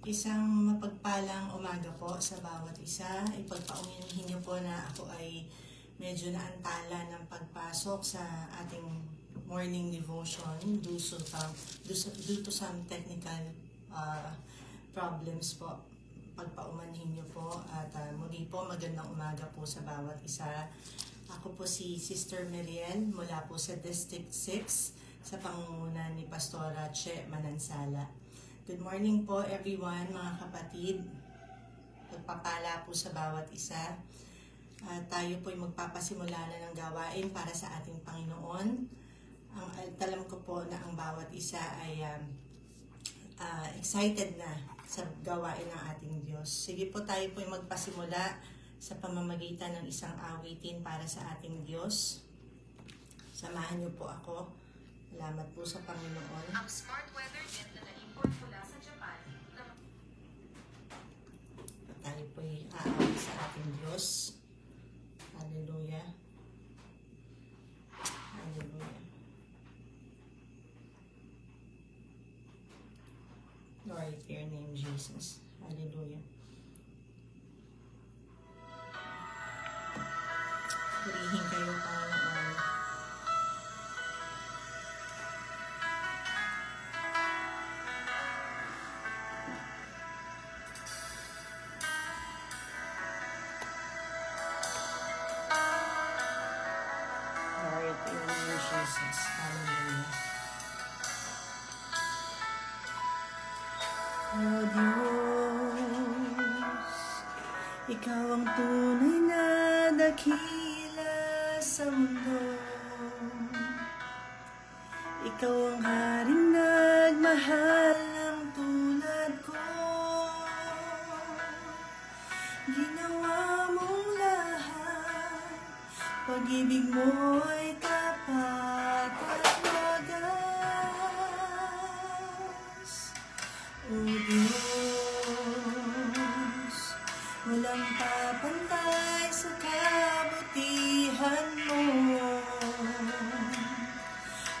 Isang mapagpalang umaga po sa bawat isa. Ipagpaungihin niyo po na ako ay medyo naantala ng pagpasok sa ating morning devotion due to some technical problems po. Pagpaumanhin niyo po at muli po magandang umaga po sa bawat isa. Ako po si Sister Meriel mula po sa District 6 sa pangunguna ni Pastora Che Manansala. Good morning po everyone, mga kapatid. Pagpapala po sa bawat isa. Tayo po ay magpapasimula na ng gawain para sa ating Panginoon. Alam ko po na ang bawat isa ay excited na sa gawain ng ating Diyos. Sige po, tayo po ay magpasimula sa pamamagitan ng isang awitin para sa ating Diyos. Samahan niyo po ako. Salamat po sa Panginoon. Ang smart weather net na na-import mula sa Japan. Tayo po ay aawit sa ating Diyos. Hallelujah. Hallelujah. Glory to your name, Jesus. Hallelujah. Purihin kayo, Panginoon. Glory to your name, Jesus. Hallelujah. Oh Diyos, Ikaw ang tunay na dakila sa mundo. Ikaw ang haring nagmahal ng tulad ko. Ginawa mong lahat, pag-ibig mo ay tapat at wagas. O Diyos, walang papantay sa kabutihan mo.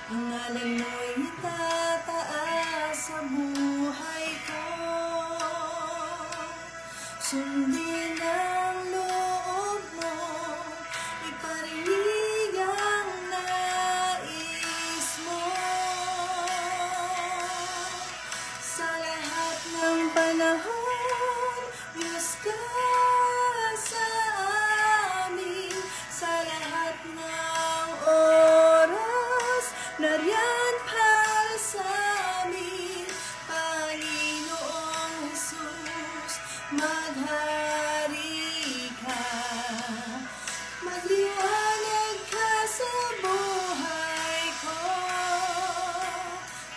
Ang ngalan mo'y itataas sa buhay ko. Sundin ang loob mo, iparinig ang nais mo. Sa lahat ng panahon, Diyos ka sa amin. Sa lahat ng oras, nariyan para sa amin. Panginoong Jesus, maghari ka. Magliwanag ka sa buhay ko.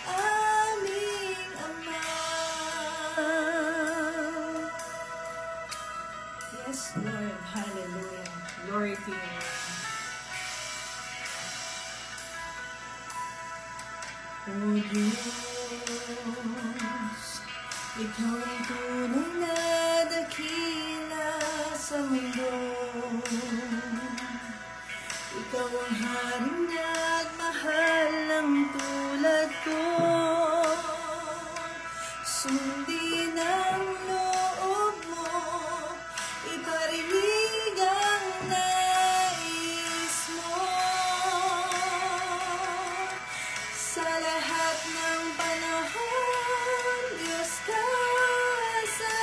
Aming Ama. Yes, Lord. Hallelujah. Glory to you. O Diyos, Ikaw ang tunay na dakila sa mundo. Ikaw ang haring nagmahal ng tulad ko. Sundin ang loob mo, iparinig ang nais mo. Sa lahat ng panahon, Diyos ka sa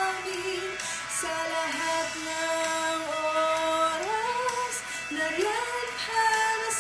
amin. Sa lahat ng oras, nariyan para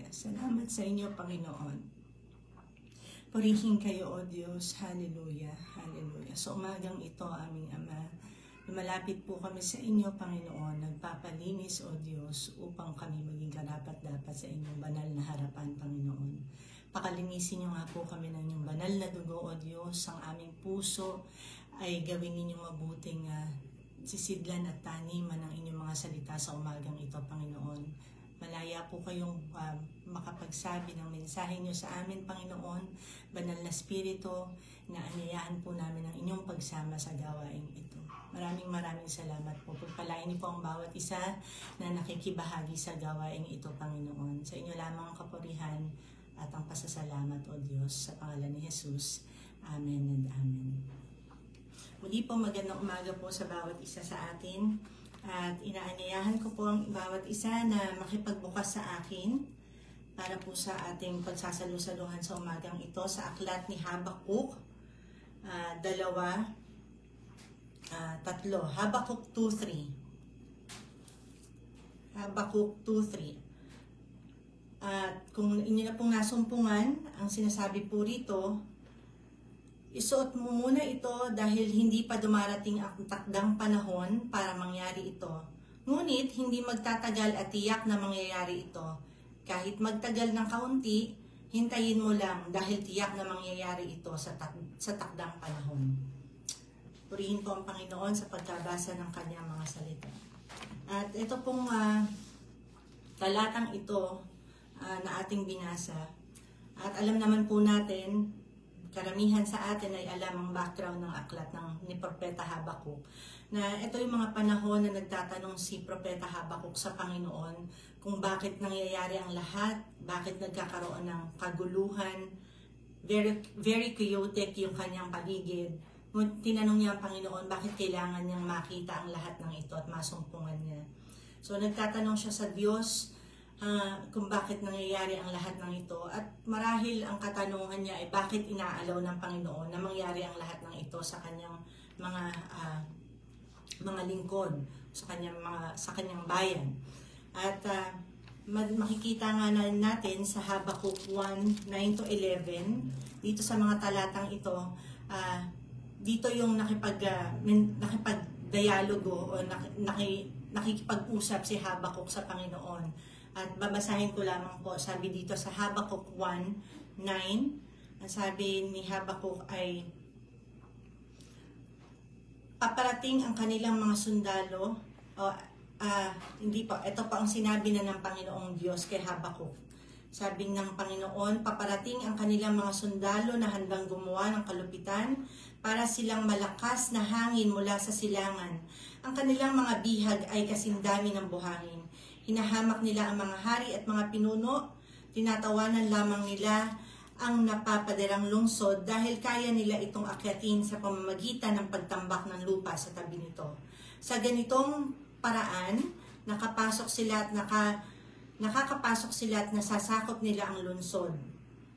Hallelujah. Salamat sa inyo, Panginoon. Purihin kayo, O Diyos. Hallelujah. Hallelujah. So umagang ito, aming Ama, lumalapit po kami sa inyo, Panginoon. Nagpapalinis, O Diyos, upang kami maging karapat-dapat sa inyong banal na harapan, Panginoon. Pakalinisin niyo nga po kami ng inyong banal na dugo, O Diyos. Ang aming puso ay gawin ninyong mabuting sisidlan at taniman ng inyong mga salita sa umagang ito, Panginoon. Malaya po kayong makapagsabi ng mensahe niyo sa amin, Panginoon. Banal na Espiritu, inaanyayahan po namin ang inyong pagsama sa gawaing ito. Maraming salamat po. Pagpalain niyo po ang bawat isa na nakikibahagi sa gawaing ito, Panginoon. Sa inyo lamang ang kapurihan at ang pasasalamat, O Diyos, sa pangalan ni Jesus. Amen and Amen. Muli po, magandang umaga po sa bawat isa sa atin. At inaanyayahan ko po ang bawat isa na makipagbukas sa akin para po sa ating pagsasalusaluhan sa umagang ito sa aklat ni Habakuk 2, 3. Habakuk 2:3. Habakuk 2:3. At kung inyo na pong nasumpungan, ang sinasabi po rito, isuot mo muna ito dahil hindi pa dumarating ang takdang panahon para mangyari ito. Ngunit hindi magtatagal at tiyak na mangyayari ito. Kahit magtagal ng kaunti, hintayin mo lang dahil tiyak na mangyayari ito sa takdang panahon. Purihin po ang Panginoon sa pagkabasa ng kanyang mga salita. At ito pong talatang ito na ating binasa. At alam naman po natin, karamihan sa atin ay alam ang background ng aklat ni Propeta Habakuk. Na ito yung mga panahon na nagtatanong si Propeta Habakuk sa Panginoon kung bakit nangyayari ang lahat, bakit nagkakaroon ng kaguluhan, very chaotic yung kanyang paligid. Tinanong niya ang Panginoon bakit kailangan niyang makita ang lahat ng ito at masumpungan niya. So nagtatanong siya sa Diyos kung bakit nangyayari ang lahat ng ito. At marahil ang katanungan niya ay bakit inaalaw ng Panginoon na mangyari ang lahat ng ito sa kanyang mga lingkod, sa kanyang bayan. At makikita nga natin sa Habakuk 1:9-11, dito sa mga talatang ito, dito yung nakipag-dialogo o nakikipag-usap si Habakuk sa Panginoon. At babasahin ko lamang po, sabi dito sa Habakuk 1:9, ang sabi ni Habakuk ay, paparating ang kanilang mga sundalo, hindi pa, ito pa ang sinabi na ng Panginoong Diyos kay Habakuk. Sabi ng Panginoon, paparating ang kanilang mga sundalo na handang gumawa ng kalupitan para silang malakas na hangin mula sa silangan. Ang kanilang mga bihag ay kasindami ng buhangin. Hinahamak nila ang mga hari at mga pinuno, tinatawanan lamang nila ang napapaderang lungsod dahil kaya nila itong akyatin sa pamamagitan ng pagtambak ng lupa sa tabi nito. Sa ganitong paraan, nakakapasok sila at nasasakop nila ang lungsod.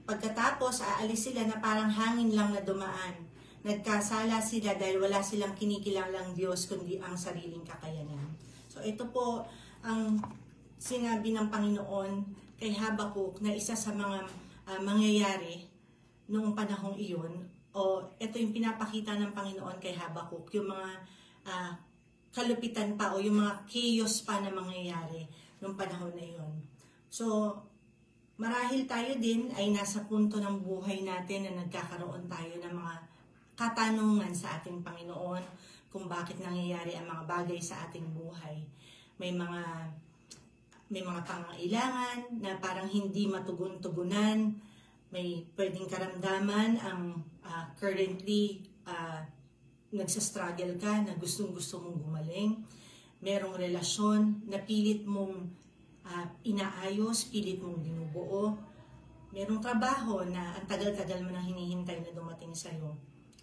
Pagkatapos, aalis sila na parang hangin lang na dumaan. Nagkasala sila dahil wala silang kinikilalang Diyos kundi ang sariling kakayanan. So ito po ang sinabi ng Panginoon kay Habakuk na isa sa mga mangyayari noong panahong iyon, o ito yung pinapakita ng Panginoon kay Habakuk, yung mga kalupitan pa o yung mga chaos pa na mangyayari noong panahon na iyon. So marahil tayo din ay nasa punto ng buhay natin na nagkakaroon tayo ng mga katanungan sa ating Panginoon kung bakit nangyayari ang mga bagay sa ating buhay. May mga pangangailangan na parang hindi matugon-tugunan, may pwedeng karamdaman ang currently nagsastruggle ka na gustong-gusto mong gumaling. Merong relasyon na pilit mong inaayos, pilit mong binubuo. Merong trabaho na ang tagal-tagal mo nang hinihintay na dumating sa'yo.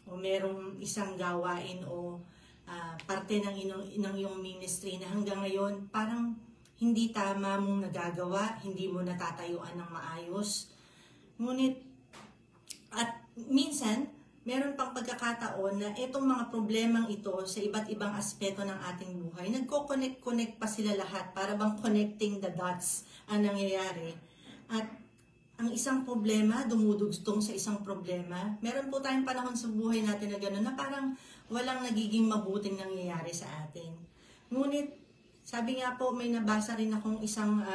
O merong isang gawain o parte ng iyong ministry na hanggang ngayon parang hindi tama mong nagagawa, hindi mo natatayuan ng maayos. Ngunit, at minsan, meron pang pagkakataon na itong mga problemang ito sa iba't ibang aspeto ng ating buhay, nagko-connect pa sila lahat, para bang connecting the dots ang nangyayari. At ang isang problema, dumudugtong sa isang problema. Meron po tayong panahon sa buhay natin na gano'n na parang walang nagiging mabuting nangyayari sa atin. Ngunit, sabi nga po, may nabasa rin akong isang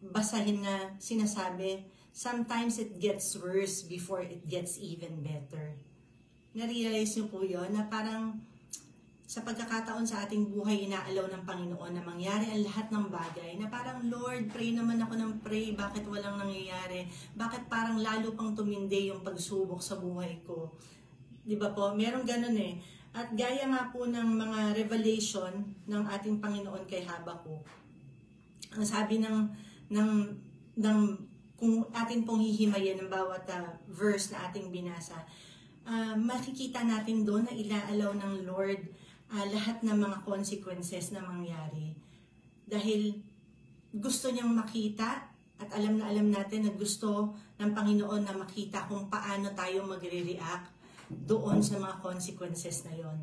basahin na sinasabi, sometimes it gets worse before it gets even better. Na-realize niyo po yun na parang sa pagkakataon sa ating buhay, inaalaw ng Panginoon na mangyari ang lahat ng bagay na parang, Lord, pray naman ako ng pray, bakit walang nangyayari? Bakit parang lalo pang tumindi yung pagsubok sa buhay ko? Di ba po? Meron ganun eh. At gaya nga po ng mga revelation ng ating Panginoon kay Habakuk, ang sabi ng kung atin pong hihimayin ng bawat verse na ating binasa, makikita natin doon na ilaalaw ng Lord lahat ng mga consequences na mangyari. Dahil gusto niyang makita at alam na alam natin na gusto ng Panginoon na makita kung paano tayo magre-react doon sa mga consequences na yon.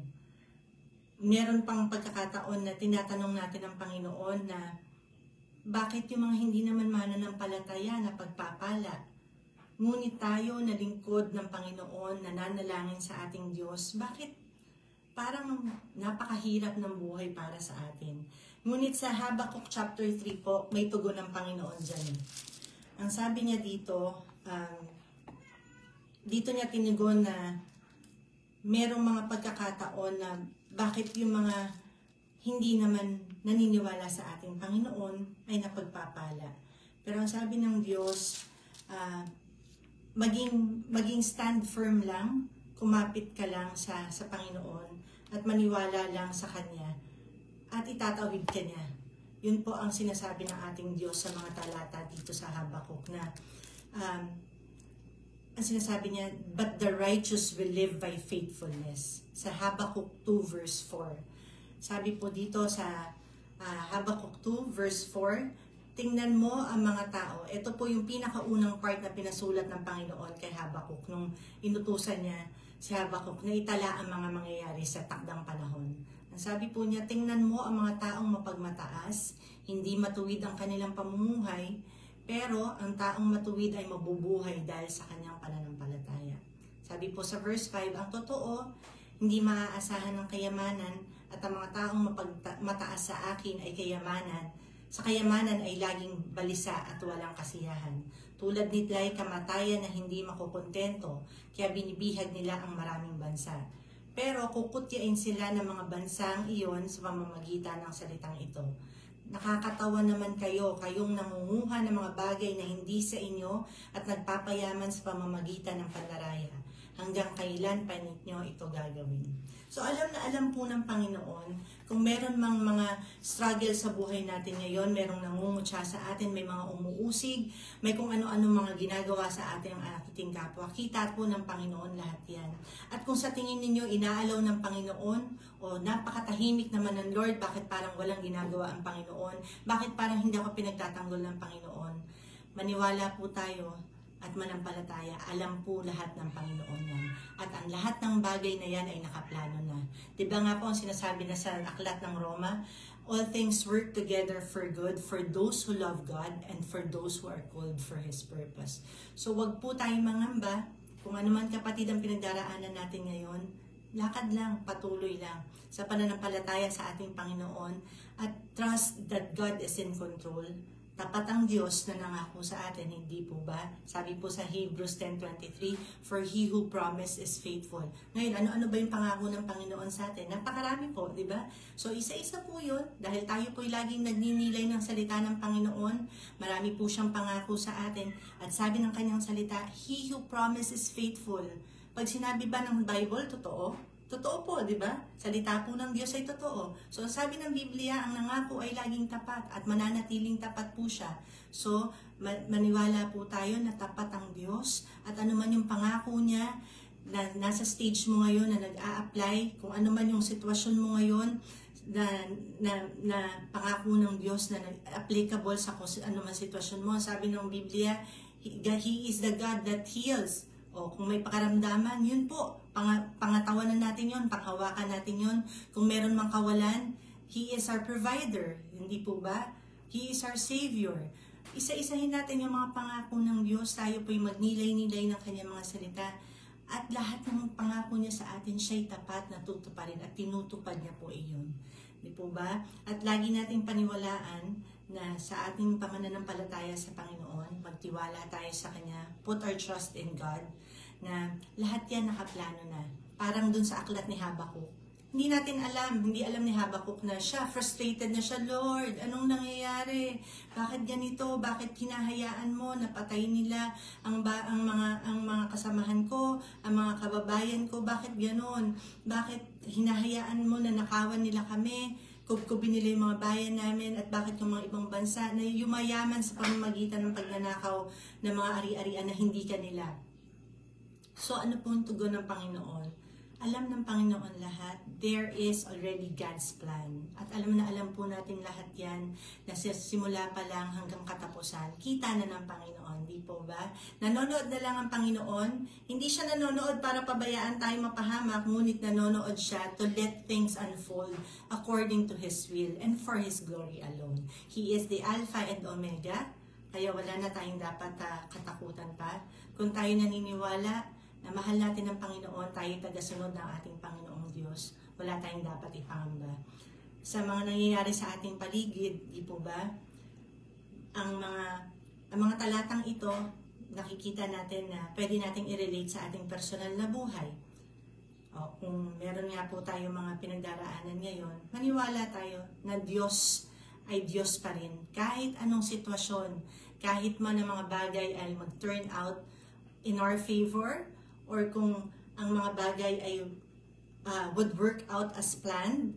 Meron pang pagkakataon na tinatanong natin ang Panginoon na bakit yung mga hindi naman mananampalataya na pagpapala? Ngunit tayo na lingkod ng Panginoon, nananalangin sa ating Diyos, bakit parang napakahirap ng buhay para sa atin? Ngunit sa Habakuk chapter 3 po, may tugon ng Panginoon dyan. Ang sabi niya dito, dito niya tinugon na merong mga pagkakataon na bakit yung mga hindi naman naniniwala sa ating Panginoon ay napagpapala. Pero ang sabi ng Diyos, maging stand firm lang, kumapit ka lang sa Panginoon at maniwala lang sa Kanya at itatawid ka niya. Yun po ang sinasabi ng ating Diyos sa mga talata dito sa Habakuk na ang sinasabi niya, but the righteous will live by faithfulness. Sa Habakuk 2 verse 4. Sabi po dito sa Habakuk 2 verse 4, tingnan mo ang mga tao. Ito po yung pinakaunang part na pinasulat ng Panginoon kay Habakuk nung inutusan niya si Habakuk na itala ang mga mangyayari sa takdang panahon. Ang sabi po niya, tingnan mo ang mga taong mapagmataas, hindi matuwid ang kanilang pamumuhay, pero ang taong matuwid ay mabubuhay dahil sa kanyang pananampalataya. Sabi po sa verse 5, ang totoo, hindi maaasahan ng kayamanan at ang mga taong mataas sa akin ay kayamanan. Sa kayamanan ay laging balisa at walang kasiyahan. Tulad nila ay kamatayan na hindi makukontento, kaya binibihag nila ang maraming bansa. Pero kukutyain sila ng mga bansang iyon sa pamamagitan ng salitang ito. Nakakatawa naman kayong nangunguha ng mga bagay na hindi sa inyo at nagpapayaman sa pamamagitan ng pandaraya. Hanggang kailan pa ninyo ito gagawin? So alam na alam po ng Panginoon, kung meron mang mga struggle sa buhay natin ngayon, merong nangungutya sa atin, may mga umuusig, may kung ano-ano mga ginagawa sa ating ating kapwa, kita po ng Panginoon lahat yan. At kung sa tingin ninyo inaalaw ng Panginoon, o napakatahimik naman ng Lord, bakit parang walang ginagawa ang Panginoon, bakit parang hindi ako pinagtatanggol ng Panginoon, maniwala po tayo at manampalataya, alam po lahat ng Panginoon yan. At ang lahat ng bagay na yan ay nakaplano na. Diba nga po ang sinasabi na sa aklat ng Roma, all things work together for good for those who love God and for those who are called for His purpose. So wag po tayong mangamba. Kung ano man kapatid ang pinagdaraanan natin ngayon, lakad lang, patuloy lang sa pananampalataya sa ating Panginoon at trust that God is in control. Tapat ang Diyos na nangako sa atin, hindi po ba? Sabi po sa Hebrews 10:23, for He who promised is faithful. Ngayon, ano-ano ba yung pangako ng Panginoon sa atin? Napakarami po, di ba? So, isa-isa po yun. Dahil tayo po'y laging nagninilay ng salita ng Panginoon, marami po siyang pangako sa atin. At sabi ng kanyang salita, He who promised is faithful. Pag sinabi ba ng Bible, totoo? Totoo po, di ba? Salita po ng Diyos ay totoo. So, sabi ng Biblia, ang nangako ay laging tapat at mananatiling tapat po siya. So, maniwala po tayo na tapat ang Diyos at ano man yung pangako niya na nasa stage mo ngayon na nag-a-apply, kung ano man yung sitwasyon mo ngayon na pangako ng Diyos na applicable sa kung ano man sitwasyon mo. Sabi ng Biblia, He is the God that heals. O kung may pakaramdaman, yun po, pangatawanan natin yun, panghawakan natin yun. Kung meron mang kawalan, He is our provider, hindi po ba? He is our Savior. isa-isahin natin yung mga pangako ng Diyos. Tayo po'y magnilay-nilay ng kanyang mga salita. At lahat ng pangako niya sa atin, siya'y tapat, natutuparin at tinutupad niya po iyon. Di po ba? At lagi nating paniwalaan na sa ating pamananampalataya sa Panginoon, magtiwala tayo sa Kanya, put our trust in God, na lahat yan nakaplano na. Parang dun sa aklat ni Habakuk. Hindi natin alam, hindi alam ni Habakuk na siya, frustrated na siya, Lord, anong nangyayari? Bakit ganito? Bakit hinahayaan mo na patayin nila ang mga kasamahan ko, ang mga kababayan ko? Bakit ganon? Bakit hinahayaan mo na nakawan nila kami? Kubkubin nila yung mga bayan namin, at bakit yung mga ibang bansa na yumayaman sa pamamagitan ng pagnanakaw ng mga ari-arian na hindi kanila? So ano po ang tugon ng Panginoon? Alam ng Panginoon lahat, there is already God's plan. At alam po natin lahat yan, na simula pa lang hanggang katapusan, kita na ng Panginoon, di po ba? Nanonood na lang ang Panginoon, hindi siya nanonood para pabayaan tayo mapahamak, ngunit nanonood siya to let things unfold according to His will and for His glory alone. He is the Alpha and Omega, kaya wala na tayong dapat katakutan pa. Kung tayo naniniwala na mahal natin ang Panginoon, tayo tagasunod ng ating Panginoong Diyos, wala tayong dapat ipangamba. Sa mga nangyayari sa ating paligid, di po ba? Ang mga talatang ito, nakikita natin na pwede nating i-relate sa ating personal na buhay. O, kung meron nga po tayo mga pinagdaraanan ngayon, maniwala tayo na Diyos ay Diyos pa rin. Kahit anong sitwasyon, kahit man ang mga bagay ay mag-turn out in our favor, or kung ang mga bagay ay would work out as planned,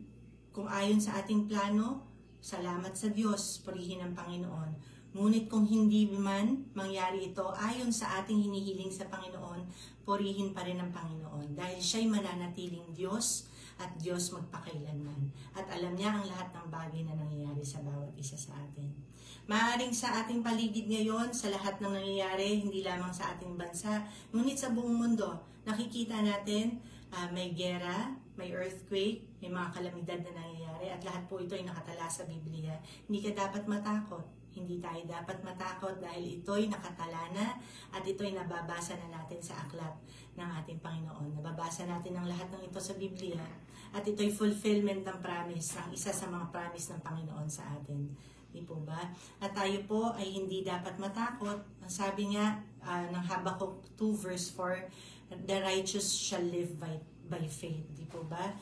kung ayon sa ating plano, salamat sa Diyos, purihin ang Panginoon. Ngunit kung hindi man mangyari ito ayon sa ating hinihiling sa Panginoon, purihin pa rin ang Panginoon. Dahil siya'y mananatiling Diyos at Diyos magpakailanman. At alam niya ang lahat ng bagay na nangyayari sa bawat isa sa atin. Maaaring sa ating paligid ngayon, sa lahat ng nangyayari, hindi lamang sa ating bansa, ngunit sa buong mundo, nakikita natin may gera, may earthquake, may mga kalamidad na nangyayari, at lahat po ito ay nakatala sa Biblia. Hindi ka dapat matakot. Hindi tayo dapat matakot dahil ito'y nakatala na at ito'y nababasa na natin sa aklat ng ating Panginoon. Nababasa natin ang lahat ng ito sa Biblia at ito'y fulfillment ng promise, ng isa sa mga promise ng Panginoon sa atin. Di po ba? At tayo po ay hindi dapat matakot. Ang sabi nga ng Habakuk 2 verse 4, the righteous shall live by faith. Di po ba?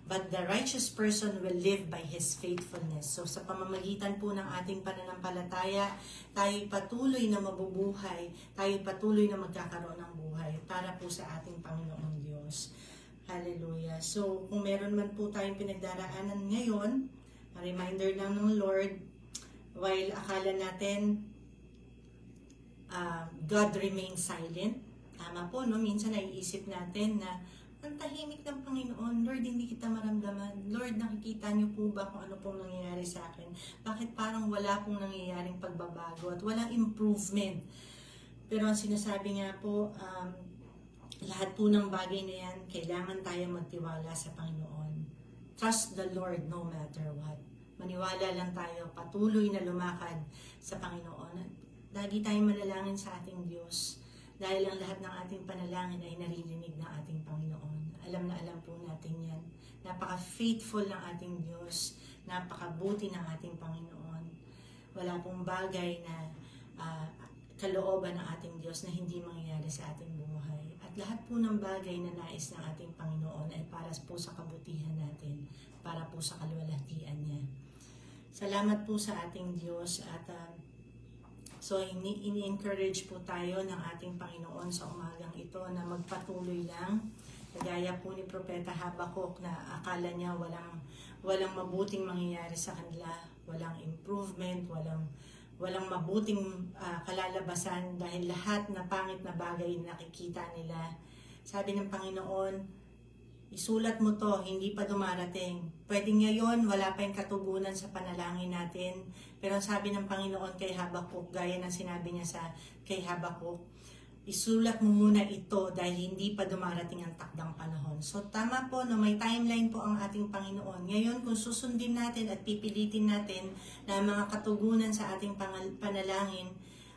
But the righteous person will live by his faithfulness. So sa pamamagitan po ng ating pananampalataya, tayo patuloy na mabubuhay, tayo patuloy na magkakaroon ng buhay para po sa ating Panginoong Diyos. Hallelujah. So kung meron man po tayong pinagdaraanan ngayon, reminder lang ng Lord, while akala natin God remains silent, tama po, no? Minsan naiisip natin na ang tahimik ng Panginoon, Lord, hindi kita maramdaman. Lord, nakikita niyo po ba kung ano pong nangyayari sa akin? Bakit parang wala pong nangyayaring pagbabago at walang improvement? Pero ang sinasabi nga po, lahat po ng bagay na yan, kailangan tayo magtiwala sa Panginoon. Trust the Lord no matter what. Maniwala lang tayo, patuloy na lumakad sa Panginoon. Lagi tayong manalangin sa ating Diyos. Dahil ang lahat ng ating panalangin ay naririnig ng ating Panginoon. Alam na alam po natin yan. Napaka-faithful ng ating Diyos. Napakabuti ng ating Panginoon. Wala pong bagay na kalooban ng ating Diyos na hindi mangyayari sa ating buhay. At lahat po ng bagay na nais ng ating Panginoon ay para po sa kabutihan natin. Para po sa kaluwalhatian niya. Salamat po sa ating Diyos at so, ini-encourage po tayo ng ating Panginoon sa umagang ito na magpatuloy lang. Kagaya po ni Propeta Habakuk na akala niya walang mabuting mangyayari sa kanila, walang improvement, walang mabuting kalalabasan dahil lahat na pangit na bagay na nakikita nila. Sabi ng Panginoon, isulat mo to, hindi pa dumarating. Pwede ngayon, wala pa yung katugunan sa panalangin natin. Pero sabi ng Panginoon kay Habakuk, gaya ng sinabi niya kay Habakuk, isulat mo muna ito dahil hindi pa dumarating ang takdang panahon. So tama po, no, may timeline po ang ating Panginoon. Ngayon, kung susundin natin at pipilitin natin na mga katugunan sa ating panalangin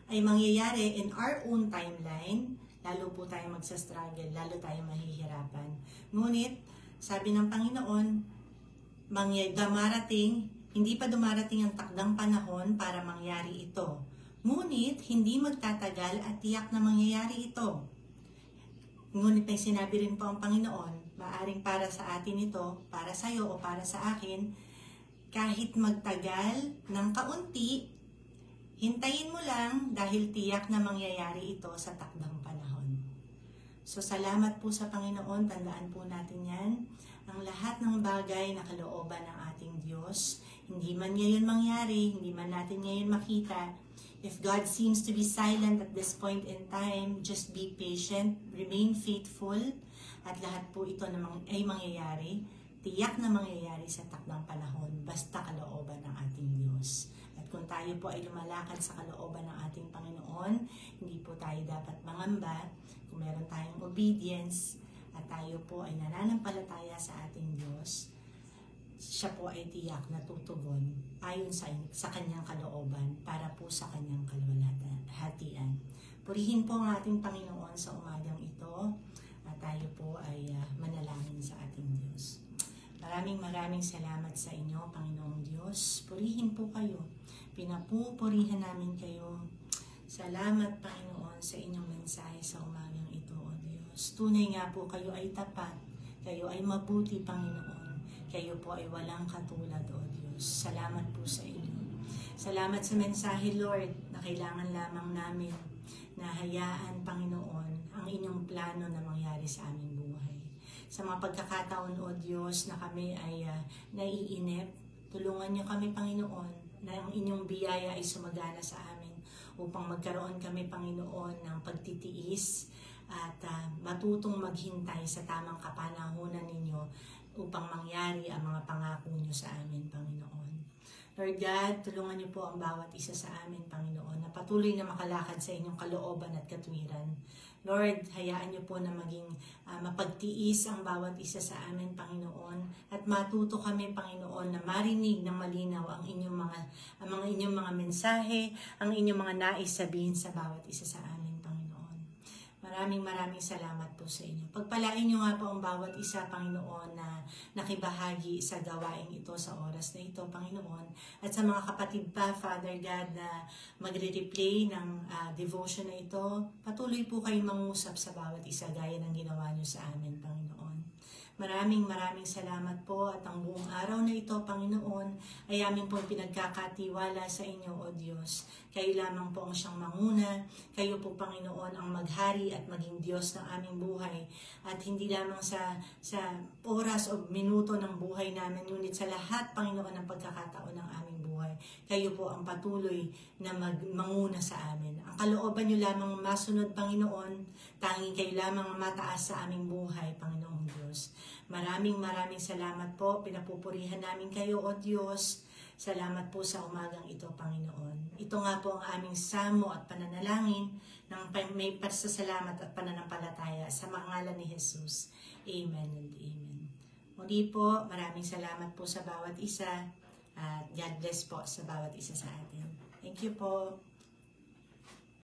ay mangyayari in our own timeline, lalo po tayo magsastruggle, lalo tayo mahihirapan. Ngunit, sabi ng Panginoon, hindi pa dumarating ang takdang panahon para mangyari ito. Ngunit, hindi magtatagal at tiyak na mangyayari ito. Ngunit may sinabi rin po ang Panginoon, maaring para sa atin ito, para sa iyo o para sa akin, kahit magtagal ng kaunti, hintayin mo lang dahil tiyak na mangyayari ito sa takdang panahon. So salamat po sa Panginoon, tandaan po natin yan. Ang lahat ng bagay na kalooban ng ating Diyos, hindi man ngayon mangyari, hindi man natin ngayon makita, if God seems to be silent at this point in time, just be patient, remain faithful, at lahat po ito ay mangyayari, tiyak na mangyayari sa takdang panahon, basta kalooban ng ating Diyos. At kung tayo po ay lumalakad sa kalooban ng ating Panginoon, hindi po tayo dapat mangamba kung meron tayong obedience at tayo po ay nananampalataya sa ating Diyos. Siya po ay tiyak na tutugon ayon sa kanyang kalooban para po sa kanyang kalwalhatian. Purihin po ang ating Panginoon sa umagang ito at tayo po ay manalangin sa ating Diyos. Maraming salamat sa inyo, Panginoong Diyos. Purihin po kayo. Pinapupurihan namin kayo. Salamat, Panginoon, sa inyong mensahe sa umagang ito, O Diyos. Tunay nga po kayo ay tapat. Kayo ay mabuti, Panginoon. Kayo po ay walang katulad, O Diyos. Salamat po sa inyo. Salamat sa mensahe, Lord, na kailangan lamang namin na hayaan, Panginoon, ang inyong plano na mangyari sa aming buhay. Sa mga pagkakataon, O Diyos, na kami ay naiinip, tulungan niyo kami, Panginoon, na ang inyong biyaya ay sumagana sa amin upang magkaroon kami, Panginoon, ng pagtitiis at matutong maghintay sa tamang kapanahunan ninyo upang mangyari ang mga pangako niyo sa amin, Panginoon. Lord God, tulungan niyo po ang bawat isa sa amin, Panginoon, na patuloy na makalakad sa inyong kalooban at katwiran. Lord, hayaan niyo po na maging mapagtiis ang bawat isa sa amin, Panginoon, at matuto kami, Panginoon, na marinig ng malinaw ang inyong mga mensahe, ang inyong mga nais sabihin sa bawat isa sa amin, Panginoon. Maraming salamat po sa inyo. Pagpalain niyo nga po ang bawat isa, Panginoon, na nakibahagi sa gawaing ito sa oras na ito, Panginoon. At sa mga kapatid pa, Father God, na magre-replay ng devotion na ito, patuloy po kayong mangusap sa bawat isa gaya ng ginawa niyo sa amin, Panginoon. Maraming salamat po at ang buong araw na ito, Panginoon, ay aming pong pinagkakatiwala sa inyo, O Diyos. Kayo lamang po ang siyang manguna. Kayo po, Panginoon, ang maghari at maging Diyos ng aming buhay. At hindi lamang sa oras o minuto ng buhay namin, ngunit sa lahat, Panginoon, ng pagkakataon ng aming buhay. Kayo po ang patuloy na manguna sa amin. Ang kalooban niyo lamang masunod, Panginoon, tanging kayo lamang mataas sa aming buhay, Panginoong Diyos. Maraming salamat po. Pinapupurihan namin kayo, O Diyos. Salamat po sa umagang ito, Panginoon. Ito nga po ang aming samo at pananalangin ng may pasasalamat at pananampalataya sa ngalan ni Jesus. Amen and amen. Muli po, maraming salamat po sa bawat isa at God bless po sa bawat isa sa atin. Thank you po.